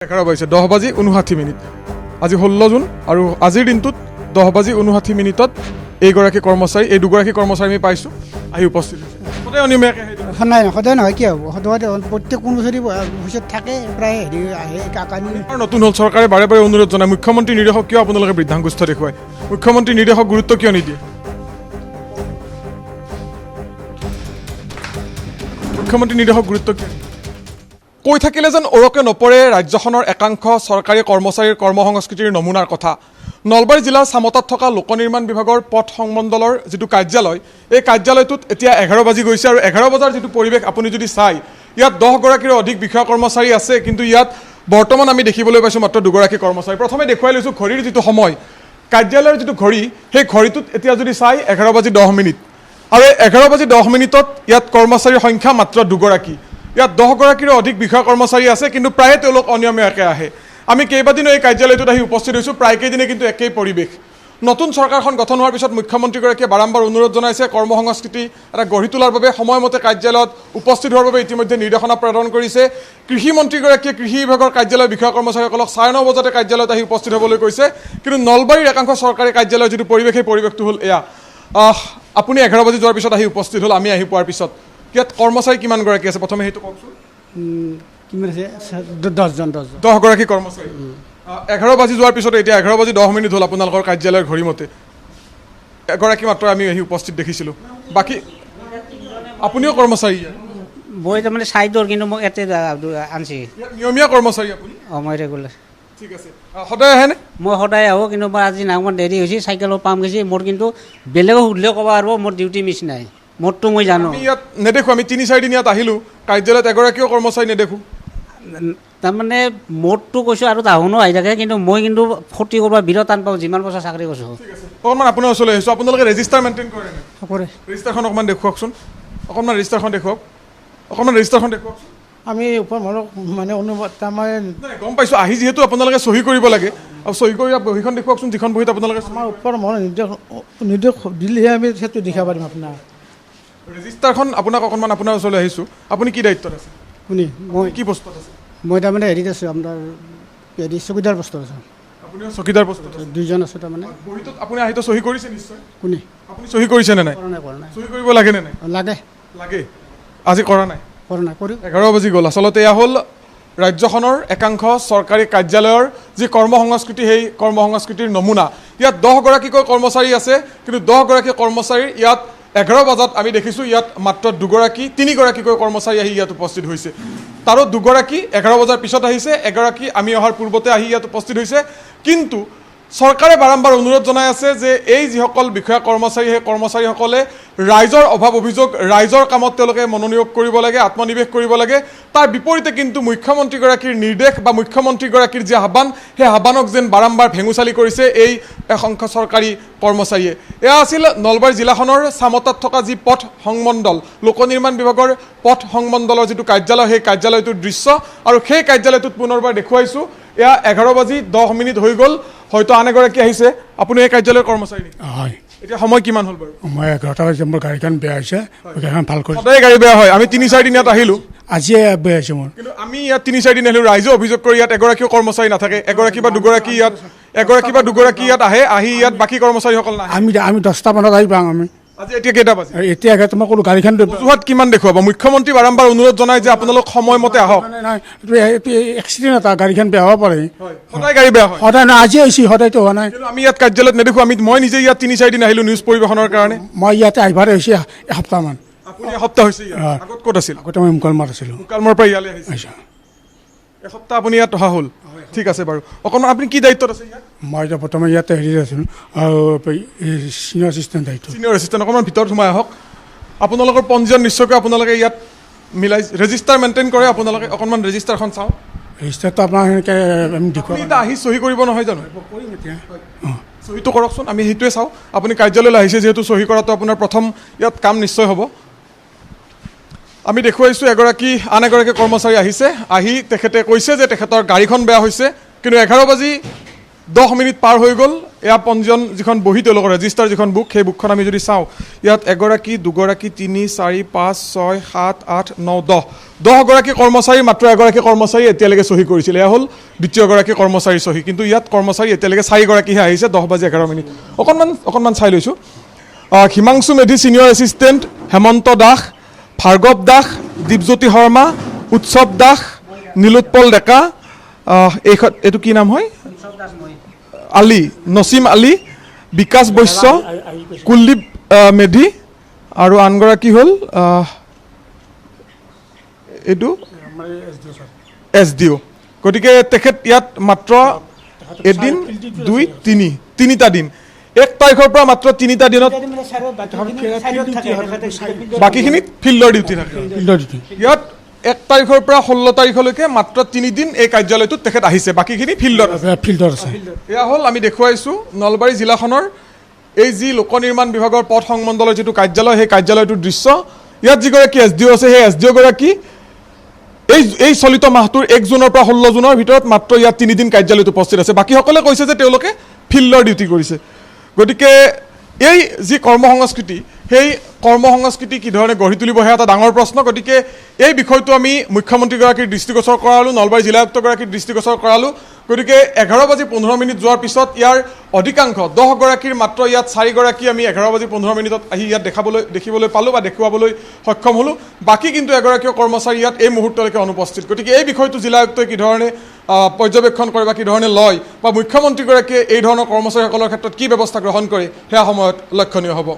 11 বাজিছে 10 বাজি 59 মিনিট আজি 16 জুন আৰু আজিৰ দিনটোত 10 বাজি 59 মিনিটত এইগৰাকী কৰ্মচাৰী এই দুগৰাকী কৰ্মচাৰী আমি পাইছোঁ আহি উপস্থিত হৈছে সদায় অনিয়মীয়াকৈ সদায় নহয় কি হ'ব সদায় প্ৰত্যেক কৰ্মচাৰী অফিচত থাকে প্ৰায় হেৰি আহে কাকানি আৰু নতুন হ'ল চৰকাৰে বাৰে বাৰে অনুৰোধ জনায় মুখ্যমন্ত্ৰী নিৰ্দেশক কিয় আপোনালোকে বৃদ্ধাংগুষ্ঠ দেখুৱায় মুখ্যমন্ত্ৰী নিৰ্দেশক গুৰুত্ব কিয় নিদিয়ে মুখ্যমন্ত্ৰী নিৰ্দেশক গুৰুত্ব কিয় কৈ থাকিলে যেন ওৰকে নপৰে ৰাজ্যখনৰ একাংশ চৰকাৰী কৰ্মচাৰীৰ কৰ্মসংস্কৃতিৰ নমুনাৰ কথা নলবাৰী জিলাৰ চামতাত থকা লোক নিৰ্মাণ বিভাগৰ পথ সংমণ্ডলৰ যিটো কাৰ্যালয় এই কাৰ্যালয়টোত এতিয়া 11 বাজি গৈছে আৰু 11 বজাৰ যিটো পৰিৱেশ আপুনি যদি চাই ইয়াত 10 গৰাকীৰ অধিক বিষয়া কৰ্মচাৰী আছে কিন্তু ইয়াত বৰ্তমান আমি দেখিবলৈ পাইছোঁ মাত্ৰ দুগৰাকী কৰ্মচাৰী প্ৰথমে দেখুৱাই লৈছোঁ ঘড়ীৰ যিটো সময় কাৰ্যালয়ৰ যিটো ঘড়ী সেই ঘড়ীটোত এতিয়া যদি চাই 11 বাজি 10 মিনিট আৰু 11 বাজি 10 মিনিটত ইয়াত কৰ্মচাৰীৰ সংখ্যা মাত্ৰ দুগৰাকী ইয়াত 10 গৰাকীৰ অধিক বিষয়া কৰ্মচাৰী আছে কিন্তু প্ৰায়ে তেওঁলোক অনিয়মীয়াকৈ আহে আমি কেইবাদিনো এই কাৰ্যালয়টোত আহি উপস্থিত হৈছোঁ প্ৰায় কেইদিনে কিন্তু একেই পৰিৱেশ নতুন চৰকাৰখন গঠন হোৱাৰ পিছত মুখ্যমন্ত্ৰীগৰাকীয়ে বাৰম্বাৰ অনুৰোধ জনাইছে কৰ্মসংস্কৃতি এটা গঢ়ি তোলাৰ বাবে সময়মতে কাৰ্যালয়ত উপস্থিত হোৱাৰ বাবে ইতিমধ্যে নিৰ্দেশনা প্ৰদান কৰিছে কৃষিমন্ত্ৰীগৰাকীয়ে কৃষি বিভাগৰ কাৰ্যালয়ৰ বিষয়া কৰ্মচাৰীসকলক 9:30 বজাতে কাৰ্যালয়ত আহি উপস্থিত হ'বলৈ কৈছে কিন্তু নলবাৰীৰ একাংশ চৰকাৰী কাৰ্যালয়ৰ যিটো পৰিৱেশ সেই পৰিৱেশটো হ'ল এয়া আপুনি 11 বাজি যোৱাৰ পিছত আহি উপস্থিত হ'ল আমি আহি পোৱাৰ পিছত ইয়াত কৰ্মচাৰী কিমান গৰাকী আছে প্ৰথমে সেইটো কওকচোন কিমান আছে 10জন 10 গৰাকী কৰ্মচাৰী 11 বাজি যোৱাৰ পিছত এতিয়া 11 বাজি 10 মিনিট হ'ল আপোনালোকৰ কাৰ্যালয়ৰ ঘড়ীমতে এগৰাকী মাত্ৰ আমি আহি উপস্থিত দেখিছিলোঁ বাকী আপুনিও কৰ্মচাৰী মই তাৰমানে চাইডৰ কিন্তু মোক ইয়াতে আনছি নিয়মীয়া কৰ্মচাৰী আপুনি মই ৰেগুলাৰ ঠিক আছে সদায় আহেনে মই সদায় আহোঁ কিন্তু মই আজি নাই মোৰ দেৰি হৈছে চাইকেলত পাম গৈছে মোৰ কিন্তু বেলেগক সুধিলেও ক'ব আৰু মোৰ ডিউটি মিছ নাই মোৰটো মই জানো আমি ইয়াত নেদেখোঁ আমি 3-4 দিন ইয়াত আহিলোঁ কাৰ্যালয়ত এগৰাকীও কৰ্মচাৰী নেদেখোঁ তাৰমানে মোৰটো কৈছোঁ আৰু তাহোনো আহি থাকে কিন্তু মই কিন্তু ফূৰ্তি কৰিব বিৰত টান পাওঁ যিমান বছৰ চাকৰি কৰিছোঁ ঠিক আছে অকণমান আপোনাৰ ওচৰলৈ আহিছোঁ আপোনালোকে ৰেজিষ্টাৰ মেইনটেইন কৰে নে কৰে ৰেজিষ্টাৰখন অকণমান দেখুৱাওকচোন অকণমান ৰেজিষ্টাৰখন দেখুৱাওকচোন আমি ওপৰ মনক মানে অনুবাদ তাৰমানে নাই গম পাইছোঁ আহি যিহেতু আপোনালোকে চহী কৰিব লাগে আৰু চহী কৰি বহীখন দেখুৱাওকচোন যিখন বহীত আপোনালোকে আমাৰ ওপৰ মনৰ নিৰ্দেশ দিলেহে আমি সেইটো দেখাব পাৰিম আপোনাৰ ৰেজিষ্টাৰখন আপোনাক অকণমান আপোনাৰ ওচৰলৈ আহিছোঁ আপুনি কি দায়িত্বত আছে শুনি মই কি পোষ্টত আছে মই তাৰমানে হেৰিত আছোঁ আপোনাৰ হেৰি চকীদাৰ পোষ্টত আছোঁ আপুনিও চকীদাৰ পোষ্টত আছে দুইজন আছোঁ তাৰমানে বহীটোত আপুনি আহিতো চহী কৰিছে নিশ্চয় কোনে আপুনি চহী কৰিছেনে নাই কৰা নাই চহী কৰিব লাগেনে নাই লাগে লাগে আজি কৰা নাই কৰি 11 বাজি গ'ল আচলতে এয়া হ'ল ৰাজ্যখনৰ একাংশ চৰকাৰী কাৰ্যালয়ৰ যি কৰ্মসংস্কৃতি সেই কৰ্মসংস্কৃতিৰ নমুনা ইয়াত 10 গৰাকীকৈ কৰ্মচাৰী আছে কিন্তু 10 গৰাকী কৰ্মচাৰীৰ ইয়াত 11 বজাত আমি দেখিছোঁ ইয়াত মাত্ৰ 3 গৰাকীকৈ কৰ্মচাৰী আহি ইয়াত উপস্থিত হৈছে তাৰো 2 গৰাকী 11 বজাৰ পিছত আহিছে এগৰাকী আমি অহাৰ পূৰ্বতে আহি ইয়াত উপস্থিত হৈছে কিন্তু চৰকাৰে বাৰম্বাৰ অনুৰোধ জনাই আছে যে এই যিসকল বিষয়া কৰ্মচাৰী সেই কৰ্মচাৰীসকলে ৰাইজৰ অভাৱ অভিযোগ ৰাইজৰ কামত তেওঁলোকে মনোনিয়োগ কৰিব লাগে আত্মনিৱেশ কৰিব লাগে তাৰ বিপৰীতে কিন্তু মুখ্যমন্ত্ৰীগৰাকীৰ নিৰ্দেশ বা মুখ্যমন্ত্ৰীগৰাকীৰ যি আহ্বান সেই আহ্বানক যেন বাৰম্বাৰ ভেঙুচালি কৰিছে এই একাংশ চৰকাৰী কৰ্মচাৰীয়ে এয়া আছিল নলবাৰী জিলাখনৰ চামতাত থকা যি পথ সংমণ্ডল লোক নিৰ্মাণ বিভাগৰ পথ সংমণ্ডলৰ যিটো কাৰ্যালয় সেই কাৰ্যালয়টোৰ দৃশ্য আৰু সেই কাৰ্যালয়টোত পুনৰবাৰ দেখুৱাইছোঁ এয়া 11 বাজি 10 মিনিট হৈ গ'ল হয়তো আন এগৰাকী আহিছে আপুনি এই কাৰ্যালয়ৰ কৰ্মচাৰী নেকি হয় এতিয়া সময় কিমান হ'ল বাৰু মই 11টা বাজি মোৰ গাড়ীখন বেয়া হৈছে গাড়ীখন ভাল কৰি সদায় গাড়ী বেয়া হয় আমি 3-4 দিন ইয়াত আহিলোঁ আজিয়ে বেয়া হৈছে মোৰ কিন্তু আমি ইয়াত 3-4 দিন আহিলোঁ ৰাইজে অভিযোগ কৰি ইয়াত এগৰাকীও কৰ্মচাৰী নাথাকে এগৰাকী বা দুগৰাকী ইয়াত আহি ইয়াত বাকী কৰ্মচাৰীসকল নাহে আমি 10টা মানত আহি পাওঁ আমি আজি এতিয়া কেইটা বাজি এতিয়া তোমাৰ ক'লো গাড়ীখন অজুহাত কিমান দেখুৱাব মুখ্যমন্ত্ৰী বাৰম্বাৰ অনুৰোধ জনাই যে আপোনালোক সময়মতে আহক এইটো এক্সিডেণ্ট এটা গাড়ীখন বেয়া হ'ব পাৰে সদায় গাড়ী বেয়া হয় সদায় নহয় আজি আহিছোঁ সদায়তো হোৱা নাই কিন্তু আমি ইয়াত কাৰ্যালয়ত নেদেখোঁ মই নিজে ইয়াত 3-4 দিন আহিলোঁ নিউজ পৰিৱেশনৰ কাৰণে মই ইয়াতে আহিবাৰে হৈছে এসপ্তাহমান আপুনি এসপ্তাহ হৈছে আগত ক'ত আছিল আগতে মই মুকালমাত আছিলোঁ মুকালমৰ পৰা ইয়ালৈ আহিছে আহিছোঁ এসপ্তাহ আপুনি ইয়াত অহা হ'ল ঠিক আছে বাৰু অকণমান আপুনি কি দায়িত্বত আছে ইয়াত মই এতিয়া বৰ্তমান ইয়াতে হেৰি আছিলোঁ আৰু চিনিয়ৰ এছিষ্টেণ্ট দায়িত্ব চিনিয়ৰ এছিষ্টেণ্ট অকণমান ভিতৰত সোমাই আহক আপোনালোকৰ পঞ্জীয়ন নিশ্চয়কৈ আপোনালোকে ইয়াত মিলাই ৰেজিষ্টাৰ মেইনটেইন কৰে আপোনালোকে অকণমান ৰেজিষ্টাৰখন চাওঁ ৰেজিষ্টাৰটো আপোনাৰ সেনেকৈ আমি দেখুৱাব আপুনি আহি চহী কৰিব নহয় জানো কৰিম এতিয়া চহীটো কৰকচোন আমি সেইটোৱে চাওঁ আপুনি কাৰ্যালয়লৈ আহিছে যিহেতু চহী কৰাটো আপোনাৰ প্ৰথম ইয়াত কাম নিশ্চয় হ'ব আমি দেখুৱাইছোঁ আন এগৰাকী কৰ্মচাৰী আহিছে আহি তেখেতে কৈছে যে তেখেতৰ গাড়ীখন বেয়া হৈছে কিন্তু 11 বাজি 10 মিনিট পাৰ হৈ গ'ল এয়া পঞ্জীয়ন যিখন বহি তেওঁলোকৰ ৰেজিষ্টাৰ যিখন বুক সেই বুকখন আমি যদি চাওঁ ইয়াত এগৰাকী দুগৰাকী 3 4 5 6 7 8 9 10 গৰাকী কৰ্মচাৰী মাত্ৰ এগৰাকী কৰ্মচাৰী এতিয়ালৈকে চহী কৰিছিল এয়া হ'ল দ্বিতীয়গৰাকী কৰ্মচাৰী চহী কিন্তু ইয়াত কৰ্মচাৰী এতিয়ালৈকে 4 গৰাকীহে আহিছে 10:11 অকণমান চাই লৈছোঁ হিমাংশু মেধি ছিনিয়ৰ এছিষ্টেণ্ট হেমন্ত দাস ভাৰ্গৱ দাস দীপজ্যোতি শৰ্মা উৎসৱ দাস নীলোৎপল ডেকা এইটো কি নাম হয় আলী নচিম আলী বিকাশ বৈশ্য কুলদীপ মেধি আৰু আনগৰাকী হ'ল এইটো SDO গতিকে তেখেত ইয়াত মাত্ৰ এদিন 2 3 তিনিটা দিন 1 তাৰিখৰ পৰা মাত্ৰ 3টা দিনত বাকীখিনিত ফিল্ডৰ ডিউটি থাকে ইয়াত 1 তাৰিখৰ পৰা 16 তাৰিখলৈকে মাত্ৰ 3 দিন এই কাৰ্যালয়টোত তেখেত আহিছে বাকীখিনি ফিল্ডত আছে এয়া হ'ল আমি দেখুৱাইছোঁ নলবাৰী জিলাখনৰ এই যি লোক নিৰ্মাণ বিভাগৰ পথ সংমণ্ডলৰ যিটো কাৰ্যালয় সেই কাৰ্যালয়টোৰ দৃশ্য ইয়াত যিগৰাকী SDO আছে সেই SDO গৰাকী এই চলিত মাহটোৰ 1 জুনৰ পৰা 16 জুনৰ ভিতৰত মাত্ৰ ইয়াত 3 দিন কাৰ্যালয়ত উপস্থিত আছে বাকীসকলে কৈছে যে তেওঁলোকে ফিল্ডৰ ডিউটি কৰিছে গতিকে এই যি কৰ্মসংস্কৃতি সেই কৰ্মসংস্কৃতি কি ধৰণে গঢ়ি তুলিব সেয়া এটা ডাঙৰ প্ৰশ্ন গতিকে এই বিষয়টো আমি মুখ্যমন্ত্ৰীগৰাকীৰ দৃষ্টিগোচৰ কৰালোঁ নলবাৰী জিলা আয়ুক্তগৰাকীৰ দৃষ্টিগোচৰ কৰালোঁ গতিকে 11:15 যোৱাৰ পিছত ইয়াৰ অধিকাংশ 10 গৰাকীৰ মাত্ৰ ইয়াত 4 গৰাকী আমি 11:15 আহি ইয়াত দেখিবলৈ পালোঁ বা দেখুৱাবলৈ সক্ষম হ'লোঁ বাকী কিন্তু এগৰাকীও কৰ্মচাৰী ইয়াত এই মুহূৰ্তলৈকে অনুপস্থিত গতিকে এই বিষয়টো জিলা আয়ুক্তই কি ধৰণে পৰ্যবেক্ষণ কৰে বা কি ধৰণে লয় বা মুখ্যমন্ত্ৰীগৰাকীয়ে এই ধৰণৰ কৰ্মচাৰীসকলৰ ক্ষেত্ৰত কি ব্যৱস্থা গ্ৰহণ কৰে সেয়া সময়ত লক্ষণীয় হ'ব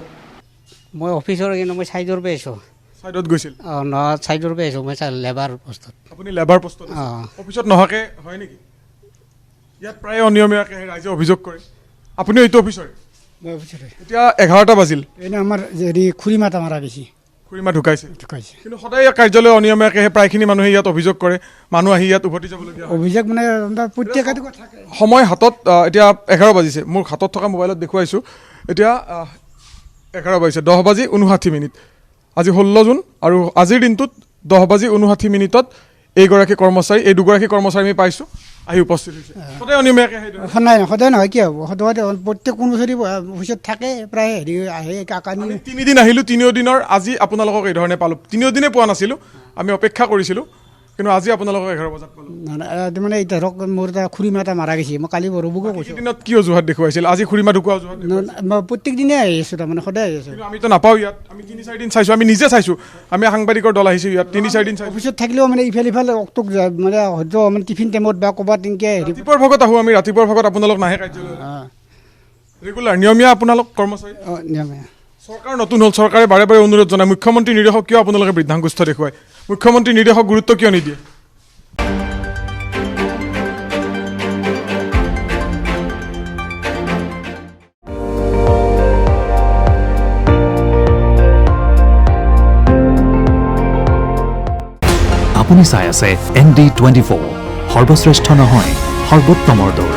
মই অফিচৰ কিন্তু মই ছাইডৰ পৰা আহিছোঁ ছাইডত গৈছিল নহয় ছাইডৰ পৰা আহিছোঁ মই লেবাৰ পোষ্টত আপুনি লেবাৰ পোষ্টত অফিচত নহাকে হয় নেকি ইয়াত প্ৰায় অনিয়মীয়াকৈ ৰাইজে অভিযোগ কৰে আপুনি এইটো অফিচৰে এতিয়া 11টা বাজিল এনে আমাৰ হেৰি খুৰীমাতা মাৰা গৈছে খুৰীমা ঢুকাইছে কিন্তু সদায় কাৰ্যালয় অনিয়মীয়াকৈ প্ৰায়খিনি মানুহে ইয়াত অভিযোগ কৰে মানুহ আহি ইয়াত উভতি যাবলগীয়া অভিযোগ মানে প্ৰত্যেকটো থাকে সময় হাতত এতিয়া 11 বাজিছে মোৰ হাতত থকা মোবাইলত দেখুৱাইছোঁ এতিয়া 11 বাজিছে 10:59 আজি 16 জুন আৰু আজিৰ দিনটোত 10:59 এইগৰাকী কৰ্মচাৰী এই দুগৰাকী কৰ্মচাৰী আমি পাইছোঁ আহি উপস্থিত হৈছে সদায় অনিয়মীয়াকৈ সদায় নহয় কি হ'ব সদায় প্ৰত্যেক কৰ্মচাৰী অফিচত থাকে প্ৰায় হেৰি আহে কাকানি 3 দিন আহিলোঁ 3 দিনৰ আজি আপোনালোকক এই ধৰণে পালোঁ 3 দিনে পোৱা নাছিলোঁ আমি অপেক্ষা কৰিছিলোঁ কিন্তু আজি আপোনালোকক 11 বজাত পালোঁ মানে এতিয়া ধৰক মোৰ এটা খুৰীমাতা মাৰা গৈছে মই কালি বৰবুকো কৈছোঁ দিনত কি অজুহাত দেখুৱাইছিল আজি খুৰীমা ঢুকুৱা অজুহাত প্ৰত্যেক দিনে আহি আছোঁ তাৰমানে সদায় আহি আছোঁ আমিতো নাপাওঁ ইয়াত আমি 3-4 দিন চাইছোঁ আমি নিজে চাইছোঁ আমি সাংবাদিকৰ দল আহিছোঁ ইয়াত 3-4 দিন চাইছোঁ অফিচত থাকিলেও মানে ইফালে অক্টোক মানে হয়তো মানে টিফিন টাইমত বা ক'ৰবাত তেনেকৈ হেৰি ৰাতিপুৱাৰ ভাগত আহোঁ আমি ৰাতিপুৱাৰ ভাগত আপোনালোক নাহে কাৰ্যালয় ৰেগুলাৰ নিয়মীয়া আপোনালোক কৰ্মচাৰী নিয়মীয়া চৰকাৰ নতুন হ'ল চৰকাৰে বাৰে বাৰে অনুৰোধ জনায় মুখ্যমন্ত্ৰী নিৰ্দেশক কিয় আপোনালোকে বৃদ্ধাংগুষ্ঠ দেখুৱায় মুখ্যমন্ত্ৰী নিৰ্দেশক গুৰুত্ব কিয় নিদিয়ে আপুনি চাই আছে ND24 সৰ্বশ্ৰেষ্ঠ নহয় সৰ্বোত্তমৰ দৌৰ